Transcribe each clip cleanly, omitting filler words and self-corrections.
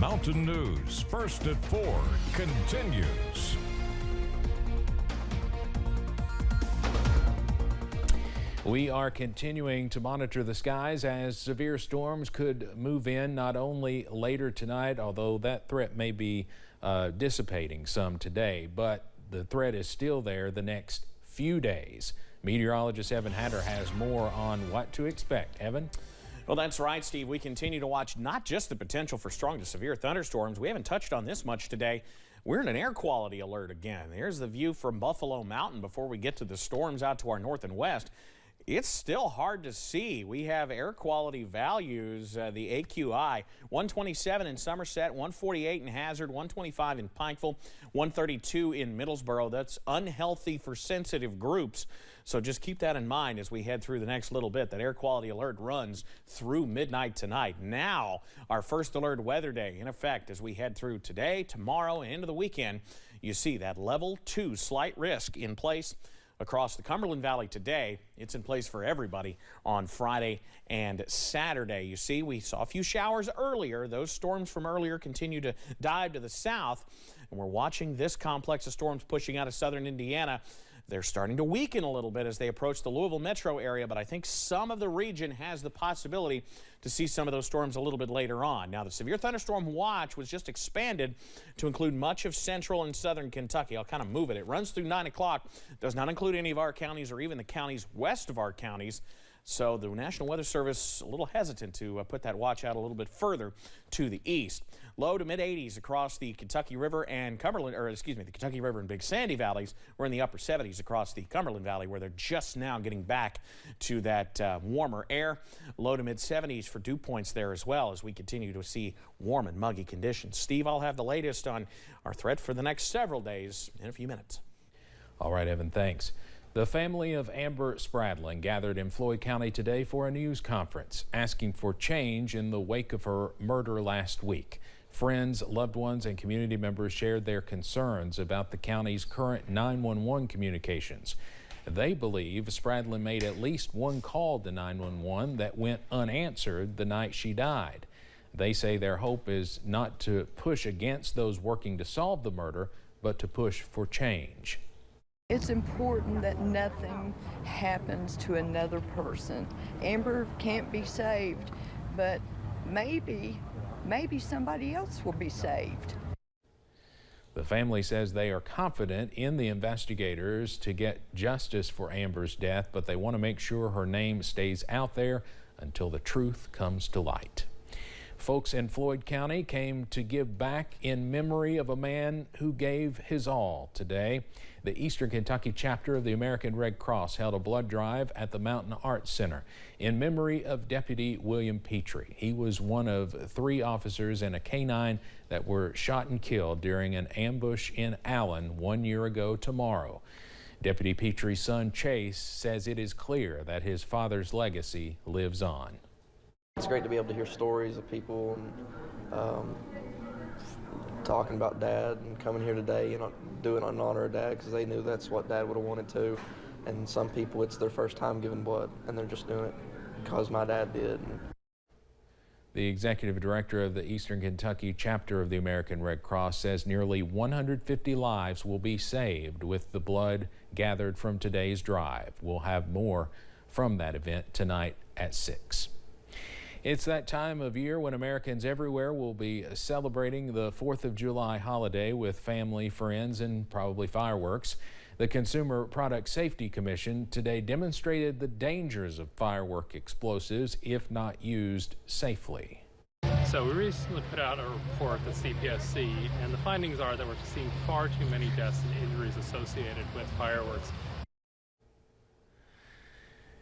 Mountain News, first at 4, continues. We are continuing to monitor the skies as severe storms could move in not only later tonight, although that threat may be dissipating some today, but the threat is still there the next few days. Meteorologist Evan Hatter has more on what to expect. Evan? Well, that's right, Steve. We continue to watch not just the potential for strong to severe thunderstorms. We haven't touched on this much today. We're in an air quality alert again. Here's the view from Buffalo Mountain before we get to the storms out to our north and west. It's still hard to see. We have air quality values, the AQI, 127 in Somerset, 148 in Hazard, 125 in Pikeville, 132 in Middlesboro. That's unhealthy for sensitive groups. So just keep that in mind as we head through the next little bit. That air quality alert runs through midnight tonight. Now, our first alert weather day in effect as we head through today, tomorrow, and into the weekend. You see that level 2 slight risk in place across the Cumberland Valley today. It's in place for everybody on Friday and Saturday. You see, we saw a few showers earlier. Those storms from earlier continue to dive to the south, and we're watching this complex of storms pushing out of southern Indiana. They're starting to weaken a little bit as they approach the Louisville metro area, but I think some of the region has the possibility to see some of those storms a little bit later on. Now, the severe thunderstorm watch was just expanded to include much of central and southern Kentucky. I'll kind of move it. It runs through 9 o'clock, does not include any of our counties or even the counties west of our counties. So the National Weather Service a little hesitant to put that watch out a little bit further to the east. Low to mid 80s across the Kentucky River and Cumberland, or excuse me, the Kentucky River and Big Sandy valleys. We're in the upper 70s across the Cumberland Valley, where they're just now getting back to that warmer air. Low to mid 70s for dew points there as well as we continue to see warm and muggy conditions. Steve, I'll have the latest on our threat for the next several days in a few minutes. All right, Evan, thanks. The family of Amber Spradlin gathered in Floyd County today for a news conference, asking for change in the wake of her murder last week. Friends, loved ones, and community members shared their concerns about the county's current 911 communications. They believe Spradlin made at least one call to 911 that went unanswered the night she died. They say their hope is not to push against those working to solve the murder, but to push for change. It's important that nothing happens to another person. Amber can't be saved, but maybe somebody else will be saved. The family says they are confident in the investigators to get justice for Amber's death, but they want to make sure her name stays out there until the truth comes to light. Folks in Floyd County came to give back in memory of a man who gave his all today. The Eastern Kentucky chapter of the American Red Cross held a blood drive at the Mountain Arts Center in memory of Deputy William Petrie. He was one of 3 officers and a K-9 that were shot and killed during an ambush in Allen 1 year ago tomorrow. Deputy Petrie's son Chase says it is clear that his father's legacy lives on. It's great to be able to hear stories of people and talking about Dad and coming here today and doing it in honor of Dad because they knew that's what Dad would have wanted to. And some people, it's their first time giving blood and they're just doing it because my dad did. The executive director of the Eastern Kentucky chapter of the American Red Cross says nearly 150 lives will be saved with the blood gathered from today's drive. We'll have more from that event tonight at 6. It's that time of year when Americans everywhere will be celebrating the 4th of July holiday with family, friends, and probably fireworks. The Consumer Product Safety Commission today demonstrated the dangers of firework explosives if not used safely. So we recently put out a report at CPSC, and the findings are that we're seeing far too many deaths and injuries associated with fireworks.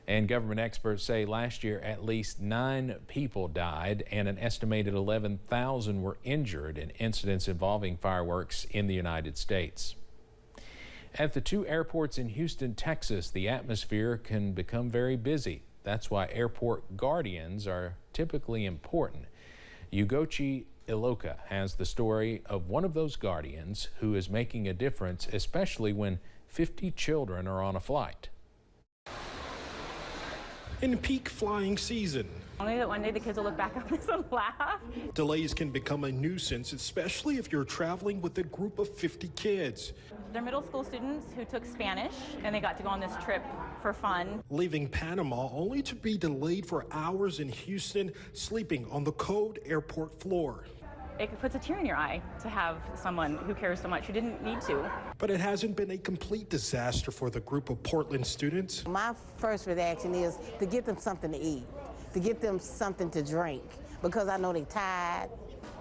And government experts say last year at least 9 people died and an estimated 11,000 were injured in incidents involving fireworks in the United States. At the 2 airports in Houston, Texas, the atmosphere can become very busy. That's why airport guardians are typically important. Ugochi Iloka has the story of one of those guardians who is making a difference, especially when 50 children are on a flight. in peak flying season. Only that one day the kids will look back on this and laugh. Delays can become a nuisance, especially if you're traveling with a group of 50 kids. They're middle school students who took Spanish, and they got to go on this trip for fun. Leaving Panama only to be delayed for hours in Houston, sleeping on the cold airport floor. It puts a tear in your eye to have someone who cares so much who didn't need to. But it hasn't been a complete disaster for the group of Portland students. My first reaction is to get them something to eat, to get them something to drink, because I know they're tired,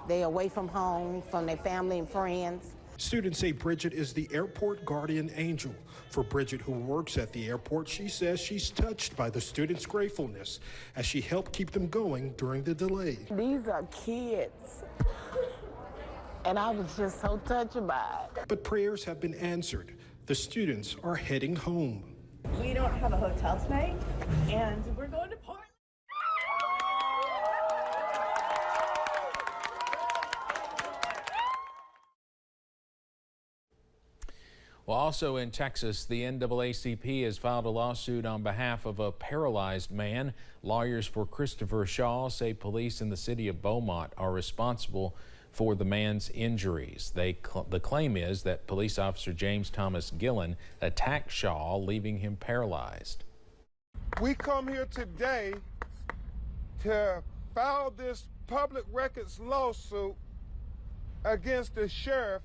they're away from home, from their family and friends. Students say Bridget is the airport guardian angel. For Bridget, who works at the airport, she says she's touched by the students' gratefulness as she helped keep them going during the delay. These are kids, and I was just so touched by it. But prayers have been answered. The students are heading home. We don't have a hotel tonight, and we're going to Portland. Well, also in Texas, the NAACP has filed a lawsuit on behalf of a paralyzed man. Lawyers for Christopher Shaw say police in the city of Beaumont are responsible for the man's injuries. The claim is that police officer James Thomas Gillen attacked Shaw, leaving him paralyzed. We come here today to file this public records lawsuit against the sheriff,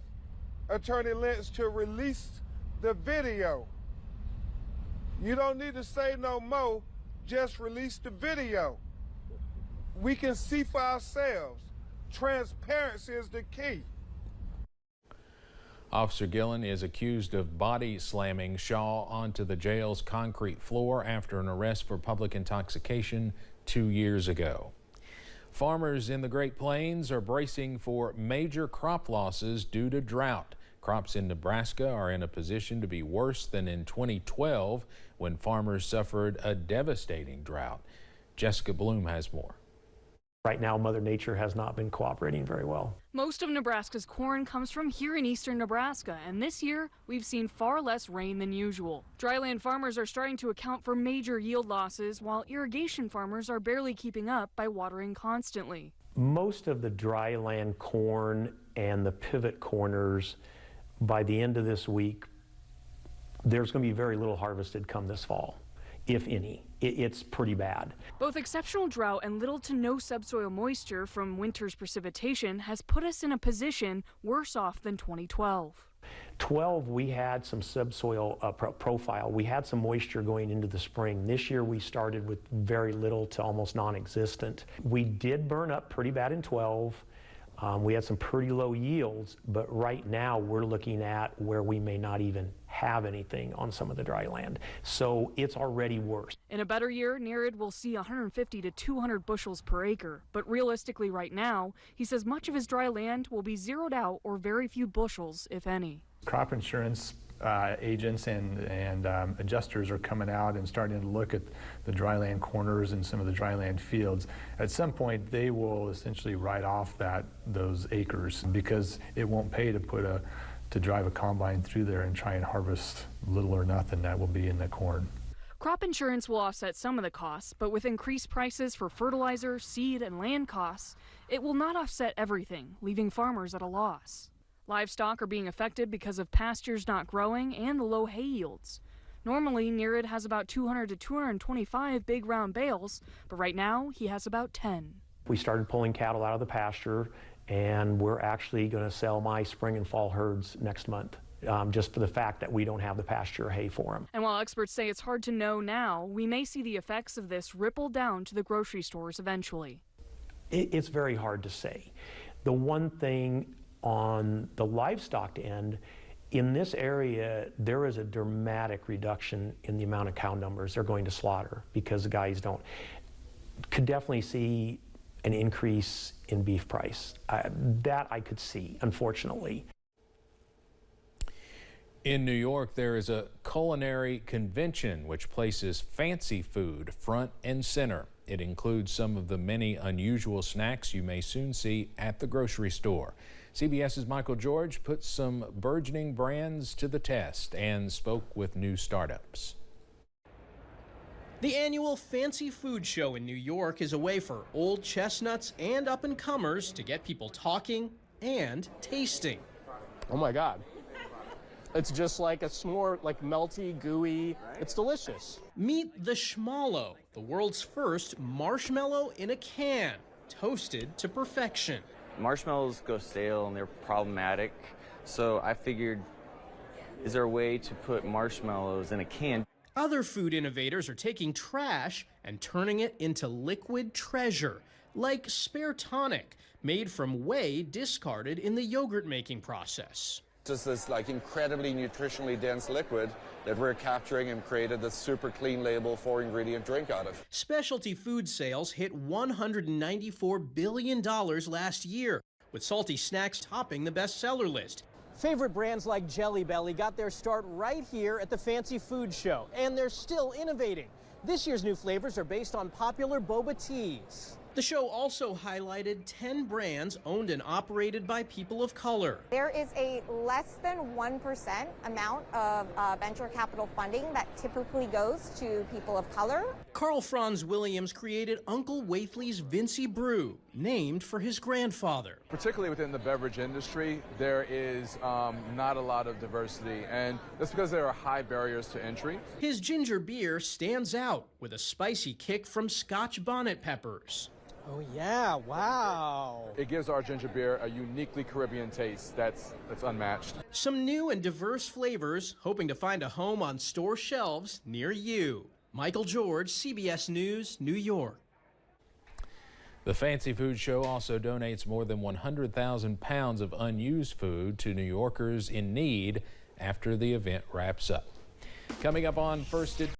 Attorney Lynch, to release the video. You don't need to say no more, just release the video. We can see for ourselves. Transparency is the key. Officer Gillen is accused of body slamming Shaw onto the jail's concrete floor after an arrest for public intoxication 2 years ago. Farmers in the Great Plains are bracing for major crop losses due to drought. Crops in Nebraska are in a position to be worse than in 2012 when farmers suffered a devastating drought. Jessica Bloom has more. Right now, Mother Nature has not been cooperating very well. Most of Nebraska's corn comes from here in eastern Nebraska, and this year we've seen far less rain than usual. Dryland farmers are starting to account for major yield losses, while irrigation farmers are barely keeping up by watering constantly. Most of the dryland corn and the pivot corners, by the end of this week, there's going to be very little harvested come this fall, if any. It's pretty bad. Both exceptional drought and little to no subsoil moisture from winter's precipitation has put us in a position worse off than 2012. 12, we had some subsoil profile. We had some moisture going into the spring. This year we started with very little to almost non-existent. We did burn up pretty bad in 12. We had some pretty low yields, but right now we're looking at where we may not even have anything on some of the dry land. So it's already worse. In a better year, Nerid will see 150 to 200 bushels per acre. But realistically right now, he says much of his dry land will be zeroed out or very few bushels, if any. Crop insurance agents and adjusters are coming out and starting to look at the dryland corners and some of the dryland fields. At some point, they will essentially write off those acres because it won't pay to drive a combine through there and try and harvest little or nothing that will be in the corn. Crop insurance will offset some of the costs, but with increased prices for fertilizer, seed, and land costs, it will not offset everything, leaving farmers at a loss. Livestock are being affected because of pastures not growing and the low hay yields. Normally, Nerid has about 200 to 225 big round bales, but right now he has about 10. We started pulling cattle out of the pasture, and we're actually going to sell my spring and fall herds next month, just for the fact that we don't have the pasture hay for them. And while experts say it's hard to know now, we may see the effects of this ripple down to the grocery stores eventually. It's very hard to say. The one thing on the livestock end, in this area, there is a dramatic reduction in the amount of cow numbers they're going to slaughter because the guys could definitely see an increase in beef price. That I could see, unfortunately. In New York, there is a culinary convention which places fancy food front and center. It includes some of the many unusual snacks you may soon see at the grocery store. CBS's Michael George put some burgeoning brands to the test and spoke with new startups. The annual Fancy Food Show in New York is a way for old chestnuts and up-and-comers to get people talking and tasting. Oh my God. It's just like a s'more, like melty, gooey. It's delicious. Meet the Schmallow, the world's first marshmallow in a can, toasted to perfection. Marshmallows go stale and they're problematic, so I figured, is there a way to put marshmallows in a can? Other food innovators are taking trash and turning it into liquid treasure, like Spare Tonic, made from whey discarded in the yogurt making process. Just this like incredibly nutritionally dense liquid that we're capturing and created this super clean label 4-ingredient drink out of. Specialty food sales hit $194 billion last year, with salty snacks topping the bestseller list. Favorite brands like Jelly Belly got their start right here at the Fancy Food Show, and they're still innovating. This year's new flavors are based on popular boba teas. The show also highlighted 10 brands owned and operated by people of color. There is a less than 1% amount of venture capital funding that typically goes to people of color. Carl Franz Williams created Uncle Waithley's Vincy Brew, named for his grandfather. Particularly within the beverage industry, there is not a lot of diversity, and that's because there are high barriers to entry. His ginger beer stands out with a spicy kick from Scotch bonnet peppers. Oh yeah, wow. It gives our ginger beer a uniquely Caribbean taste that's unmatched. Some new and diverse flavors, hoping to find a home on store shelves near you. Michael George, CBS News, New York. The Fancy Food Show also donates more than 100,000 pounds of unused food to New Yorkers in need after the event wraps up. Coming up on First